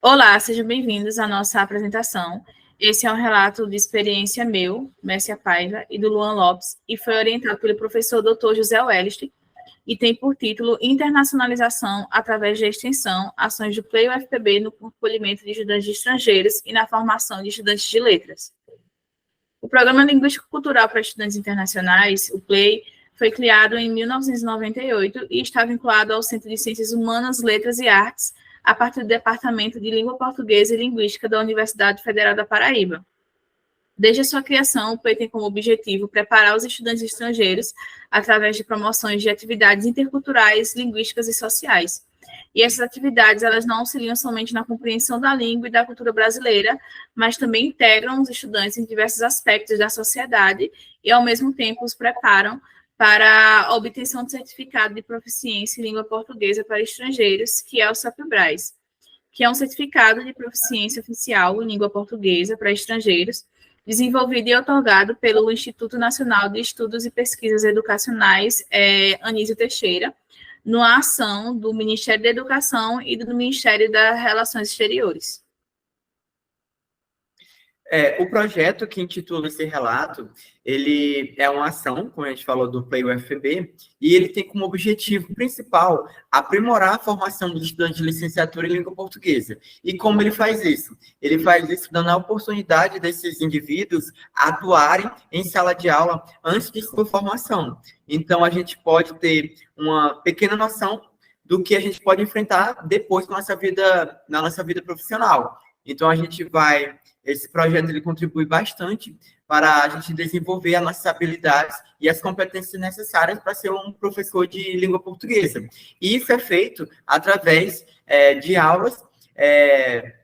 Olá, sejam bem-vindos à nossa apresentação. Esse é um relato de experiência meu, Mércia Paiva, e do Luan Lopes, e foi orientado pelo professor Dr. José Wellington, e tem por título Internacionalização através da extensão, ações do PLEI UFPB no acolhimento de estudantes estrangeiros e na formação de estudantes de letras. O Programa Linguístico Cultural para Estudantes Internacionais, o PLEI, foi criado em 1998 e está vinculado ao Centro de Ciências Humanas, Letras e Artes, a partir do Departamento de Língua Portuguesa e Linguística da Universidade Federal da Paraíba. Desde a sua criação, o PLEI tem como objetivo preparar os estudantes estrangeiros através de promoções de atividades interculturais, linguísticas e sociais. E essas atividades, elas não auxiliam somente na compreensão da língua e da cultura brasileira, mas também integram os estudantes em diversos aspectos da sociedade e, ao mesmo tempo, os preparam para a obtenção de certificado de proficiência em língua portuguesa para estrangeiros, que é o SAPBRAS, que é um certificado de proficiência oficial em língua portuguesa para estrangeiros, desenvolvido e otorgado pelo Instituto Nacional de Estudos e Pesquisas Educacionais, Anísio Teixeira, numa ação do Ministério da Educação e do Ministério das Relações Exteriores. O projeto que intitula esse relato, ele é uma ação, como a gente falou, do PLEI UFPB, e ele tem como objetivo principal aprimorar a formação dos estudantes de licenciatura em língua portuguesa. E como ele faz isso? Ele faz isso dando a oportunidade desses indivíduos atuarem em sala de aula antes de sua formação. Então, a gente pode ter uma pequena noção do que a gente pode enfrentar depois na nossa vida profissional. Então, esse projeto ele contribui bastante para a gente desenvolver as nossas habilidades e as competências necessárias para ser um professor de língua portuguesa. E isso é feito através de aulas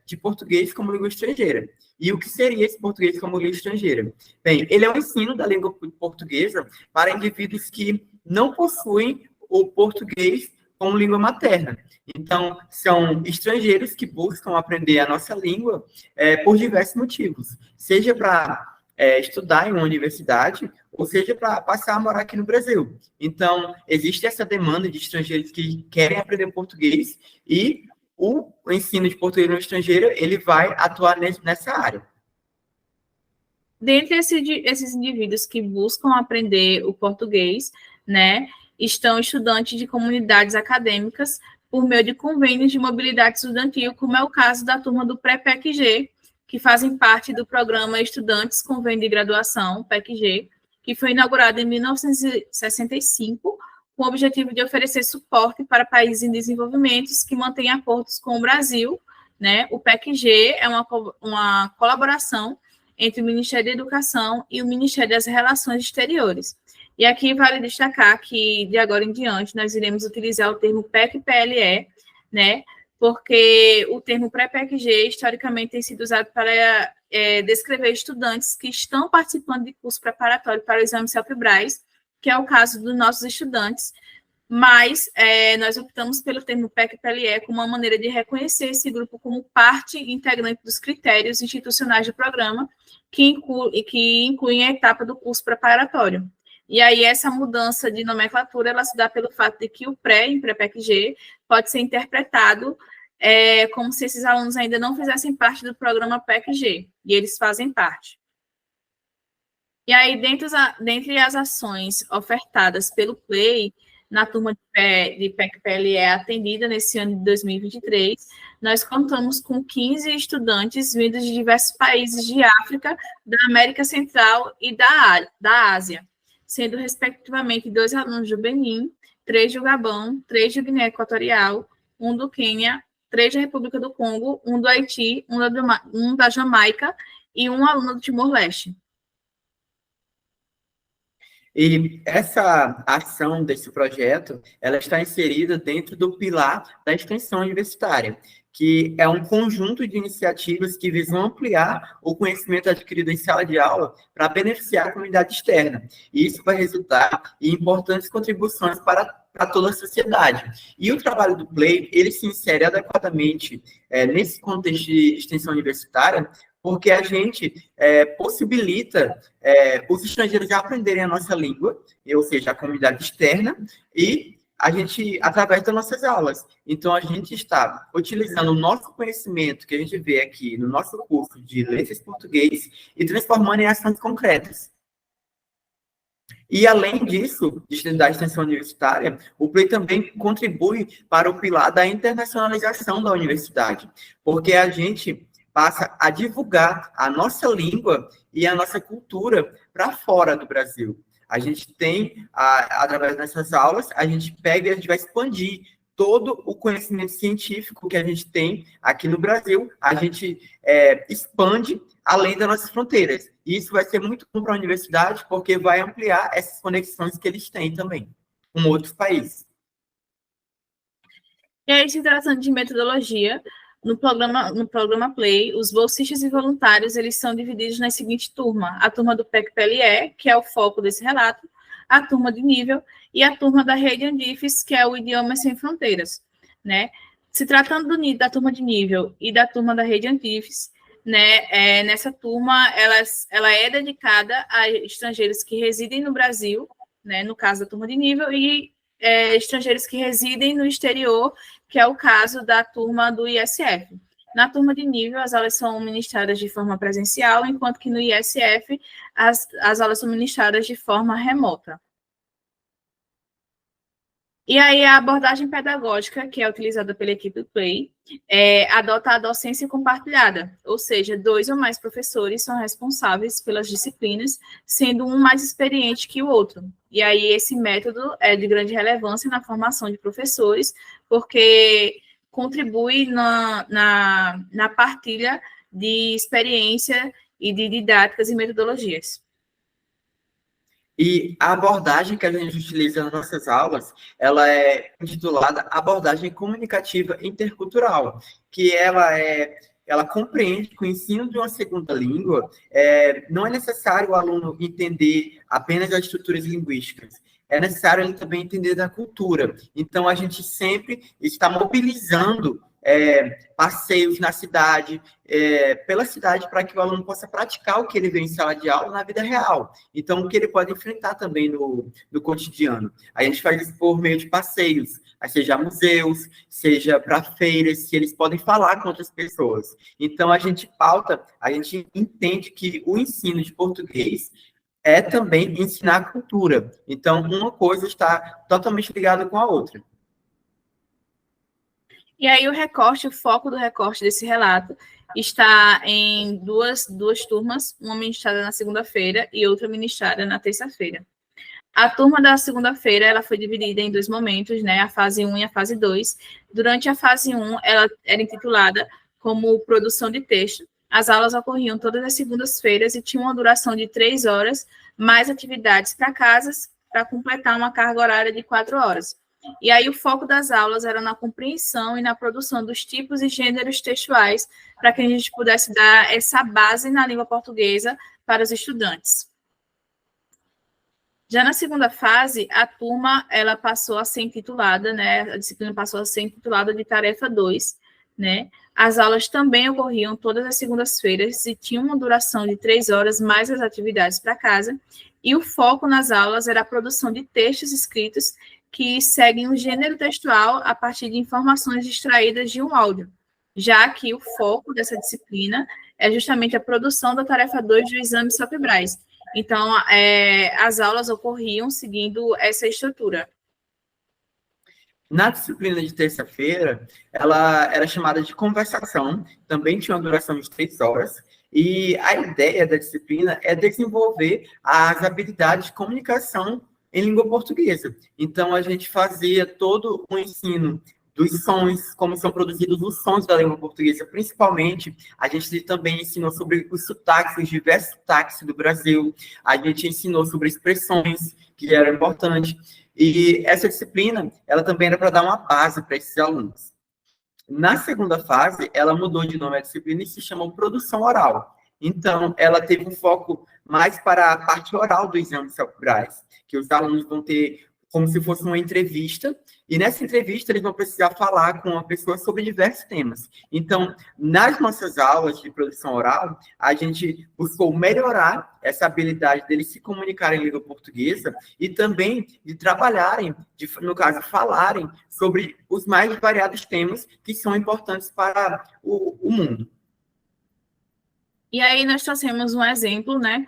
de português como língua estrangeira. E o que seria esse português como língua estrangeira? Bem, ele é um ensino da língua portuguesa para indivíduos que não possuem o português como língua materna. Então, são estrangeiros que buscam aprender a nossa língua por diversos motivos, seja para estudar em uma universidade, ou seja para passar a morar aqui no Brasil. Então, existe essa demanda de estrangeiros que querem aprender português e o ensino de português no estrangeiro, ele vai atuar nessa área. Dentre esses indivíduos que buscam aprender o português, né, estão estudantes de comunidades acadêmicas por meio de convênios de mobilidade estudantil, como é o caso da turma do Pré-PEC-G, que fazem parte do programa Estudantes Convênio de Graduação, PEC-G, que foi inaugurado em 1965, com o objetivo de oferecer suporte para países em desenvolvimento que mantêm acordos com o Brasil, né? O PEC-G é uma colaboração entre o Ministério da Educação e o Ministério das Relações Exteriores. E aqui vale destacar que, de agora em diante, nós iremos utilizar o termo PEC-PLE, né? Porque o termo pré-PEC-G, historicamente, tem sido usado para descrever estudantes que estão participando de curso preparatório para o exame CELPE-BRAS, que é o caso dos nossos estudantes, mas nós optamos pelo termo PEC-PLE como uma maneira de reconhecer esse grupo como parte integrante dos critérios institucionais do programa, que incluem a etapa do curso preparatório. E aí, essa mudança de nomenclatura, ela se dá pelo fato de que o pré, em pré-PEC-G, pode ser interpretado como se esses alunos ainda não fizessem parte do programa PEC-G, e eles fazem parte. E aí, dentre as ações ofertadas pelo PLEI, na turma de PEC-PLE atendida nesse ano de 2023, nós contamos com 15 estudantes vindos de diversos países de África, da América Central e da Ásia, sendo, respectivamente, 2 alunos do Benin, 3 do Gabão, 3 da Guiné Equatorial, 1 do Quênia, 3 da República do Congo, 1 do Haiti, 1 da Jamaica e 1 aluno do Timor-Leste. E essa ação desse projeto, ela está inserida dentro do pilar da extensão universitária, que é um conjunto de iniciativas que visam ampliar o conhecimento adquirido em sala de aula para beneficiar a comunidade externa. E isso vai resultar em importantes contribuições para toda a sociedade. E o trabalho do PLEI, ele se insere adequadamente nesse contexto de extensão universitária, porque a gente possibilita os estrangeiros já aprenderem a nossa língua, ou seja, a comunidade externa, e através das nossas aulas. Então, a gente está utilizando o nosso conhecimento que a gente vê aqui no nosso curso de Letras Português e transformando em ações concretas. E, além disso, da extensão universitária, o PLAY também contribui para o pilar da internacionalização da universidade, porque a gente passa a divulgar a nossa língua e a nossa cultura para fora do Brasil. A gente tem, através dessas aulas, a gente pega e a gente vai expandir todo o conhecimento científico que a gente tem aqui no Brasil, a gente expande além das nossas fronteiras. E isso vai ser muito bom para a universidade, porque vai ampliar essas conexões que eles têm também com outros países. E aí, se tratando de metodologia, no programa PLAY, os bolsistas e voluntários, eles são divididos na seguinte turma: a turma do PEC-PLE, que é o foco desse relato, a turma de nível e a turma da Rede Andifes, que é o Idiomas Sem Fronteiras, né? Se tratando da turma de nível e da turma da Rede Andifes, né, nessa turma, ela é dedicada a estrangeiros que residem no Brasil, né, no caso da turma de nível, e estrangeiros que residem no exterior, que é o caso da turma do ISF. Na turma de nível, as aulas são ministradas de forma presencial, enquanto que no ISF, as aulas são ministradas de forma remota. E aí, a abordagem pedagógica, que é utilizada pela equipe do PLAY, adota a docência compartilhada, ou seja, 2 ou mais professores são responsáveis pelas disciplinas, sendo um mais experiente que o outro. E aí, esse método é de grande relevância na formação de professores, porque contribui na partilha de experiência e de didáticas e metodologias. E a abordagem que a gente utiliza nas nossas aulas, ela é intitulada Abordagem Comunicativa Intercultural, que ela compreende que o ensino de uma segunda língua não é necessário o aluno entender apenas as estruturas linguísticas, é necessário ele também entender da cultura. Então, a gente sempre está mobilizando passeios na cidade, pela cidade, para que o aluno possa praticar o que ele vê em sala de aula na vida real. Então, o que ele pode enfrentar também no cotidiano. A gente faz isso por meio de passeios, seja museus, seja para feiras, que eles podem falar com outras pessoas. Então, a gente entende que o ensino de português é também ensinar a cultura. Então, uma coisa está totalmente ligada com a outra. E aí o foco do recorte desse relato está em duas turmas, uma ministrada na segunda-feira e outra ministrada na terça-feira. A turma da segunda-feira, ela foi dividida em 2 momentos, né, a fase 1 e a fase 2. Durante a fase 1, ela era intitulada como produção de texto. As aulas ocorriam todas as segundas-feiras e tinham uma duração de 3 horas, mais atividades para casas, para completar uma carga horária de 4 horas. E aí o foco das aulas era na compreensão e na produção dos tipos e gêneros textuais, para que a gente pudesse dar essa base na língua portuguesa para os estudantes. Já na segunda fase, a turma ela passou a ser intitulada, né, a disciplina passou a ser intitulada de tarefa 2, né? As aulas também ocorriam todas as segundas-feiras e tinham uma duração de 3 horas, mais as atividades para casa, e o foco nas aulas era a produção de textos escritos que seguem um gênero textual a partir de informações extraídas de um áudio, já que o foco dessa disciplina é justamente a produção da tarefa 2 do exame SOP-Braz. Então, as aulas ocorriam seguindo essa estrutura. Na disciplina de terça-feira, ela era chamada de conversação, também tinha uma duração de 3 horas, e a ideia da disciplina é desenvolver as habilidades de comunicação em língua portuguesa. Então, a gente fazia todo o ensino dos sons, como são produzidos os sons da língua portuguesa, principalmente, a gente também ensinou sobre os sotaques, os diversos sotaques do Brasil, a gente ensinou sobre expressões, que era importante, e essa disciplina, ela também era para dar uma base para esses alunos. Na segunda fase, ela mudou de nome a disciplina e se chamou Produção Oral. Então, ela teve um foco mais para a parte oral do exame SOP-Braz, que os alunos vão ter como se fosse uma entrevista, e nessa entrevista eles vão precisar falar com uma pessoa sobre diversos temas. Então, nas nossas aulas de produção oral, a gente buscou melhorar essa habilidade deles se comunicarem em língua portuguesa e também de trabalharem, no caso, falarem sobre os mais variados temas que são importantes para o mundo. E aí nós trouxemos um exemplo, né,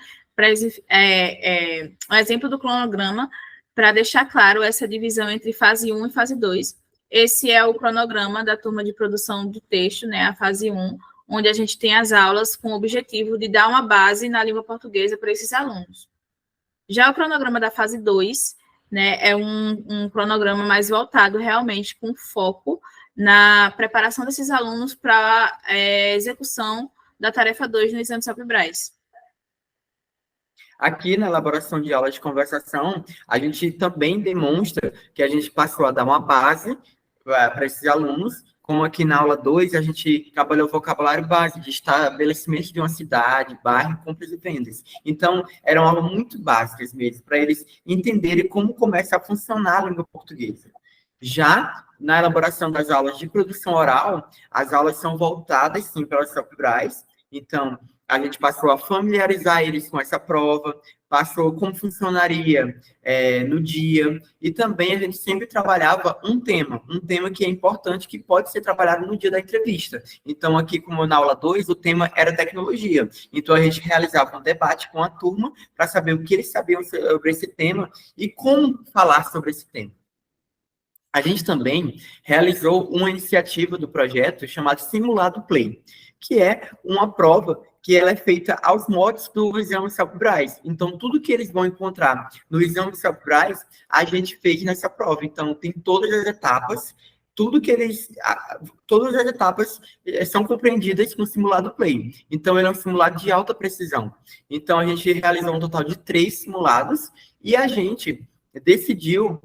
um exemplo do cronograma para deixar claro essa divisão entre fase 1 e fase 2. Esse é o cronograma da turma de produção de texto, né, a fase 1, onde a gente tem as aulas com o objetivo de dar uma base na língua portuguesa para esses alunos. Já o cronograma da fase 2, né, é um cronograma mais voltado realmente com foco na preparação desses alunos para execução da tarefa 2 no exame Self-Braz. Aqui na elaboração de aula de conversação, a gente também demonstra que a gente passou a dar uma base para esses alunos, como aqui na aula 2, a gente trabalhou o vocabulário base de estabelecimento de uma cidade, bairro, compras e vendas. Então, era uma aula muito básica mesmo, para eles entenderem como começa a funcionar a língua portuguesa. Já na elaboração das aulas de produção oral, as aulas são voltadas, sim, para o Self-Braz. Então, a gente passou a familiarizar eles com essa prova, passou como funcionaria no dia, e também a gente sempre trabalhava um tema que é importante, que pode ser trabalhado no dia da entrevista. Então, aqui, como na aula 2, o tema era tecnologia. Então, a gente realizava um debate com a turma para saber o que eles sabiam sobre esse tema e como falar sobre esse tema. A gente também realizou uma iniciativa do projeto chamada Simulado Play, que é uma prova que ela é feita aos moldes do exame Self-Braz. Então, tudo que eles vão encontrar no exame Self-Braz, a gente fez nessa prova. Então, tem todas as etapas, todas as etapas são compreendidas no simulado Play. Então, ele é um simulado de alta precisão. Então, a gente realizou um total de 3 simulados e a gente decidiu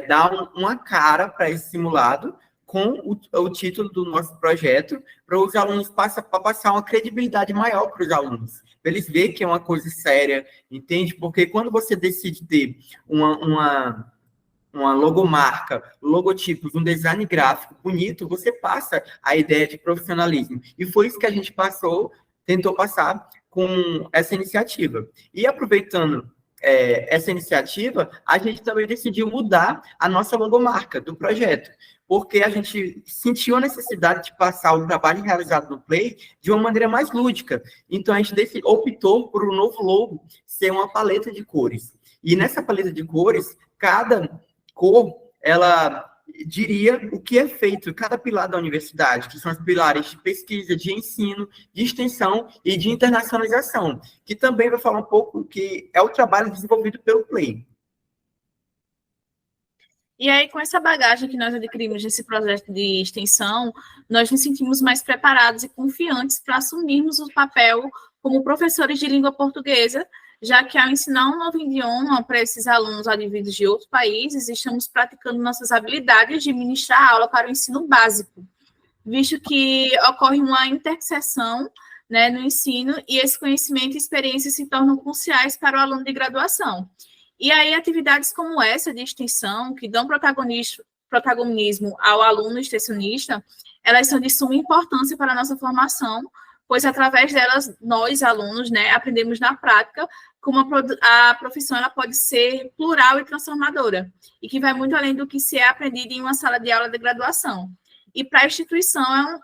dar uma cara para esse simulado com o título do nosso projeto, para os alunos passar uma credibilidade maior para os alunos, para eles verem que é uma coisa séria, entende? Porque quando você decide ter uma logomarca, logotipos, um design gráfico bonito, você passa a ideia de profissionalismo. E foi isso que a gente tentou passar com essa iniciativa. E aproveitando essa iniciativa, a gente também decidiu mudar a nossa logomarca do projeto, porque a gente sentiu a necessidade de passar o trabalho realizado no Play de uma maneira mais lúdica. Então, a gente optou por um novo logo ser uma paleta de cores. E nessa paleta de cores, cada cor, ela diria o que é feito, cada pilar da universidade, que são os pilares de pesquisa, de ensino, de extensão e de internacionalização, que também vai falar um pouco que é o trabalho desenvolvido pelo Play. E aí, com essa bagagem que nós adquirimos nesse projeto de extensão, nós nos sentimos mais preparados e confiantes para assumirmos o papel como professores de língua portuguesa, já que ao ensinar um novo idioma para esses alunos advindos de outros países, estamos praticando nossas habilidades de ministrar aula para o ensino básico, visto que ocorre uma interseção, né, no ensino, e esse conhecimento e experiência se tornam cruciais para o aluno de graduação. E aí, atividades como essa de extensão, que dão protagonismo ao aluno extensionista, elas são de suma importância para a nossa formação, pois através delas, nós, alunos, né, aprendemos na prática como a profissão ela pode ser plural e transformadora, e que vai muito além do que se é aprendido em uma sala de aula de graduação. E para a instituição,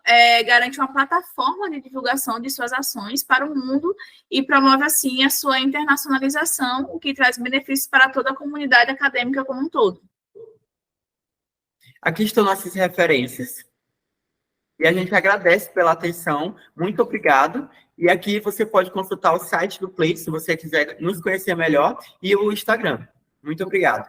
garante uma plataforma de divulgação de suas ações para o mundo e promove, assim, a sua internacionalização, o que traz benefícios para toda a comunidade acadêmica como um todo. Aqui estão nossas referências. E a gente agradece pela atenção. Muito obrigado. E aqui você pode consultar o site do Play, se você quiser nos conhecer melhor, e o Instagram. Muito obrigado.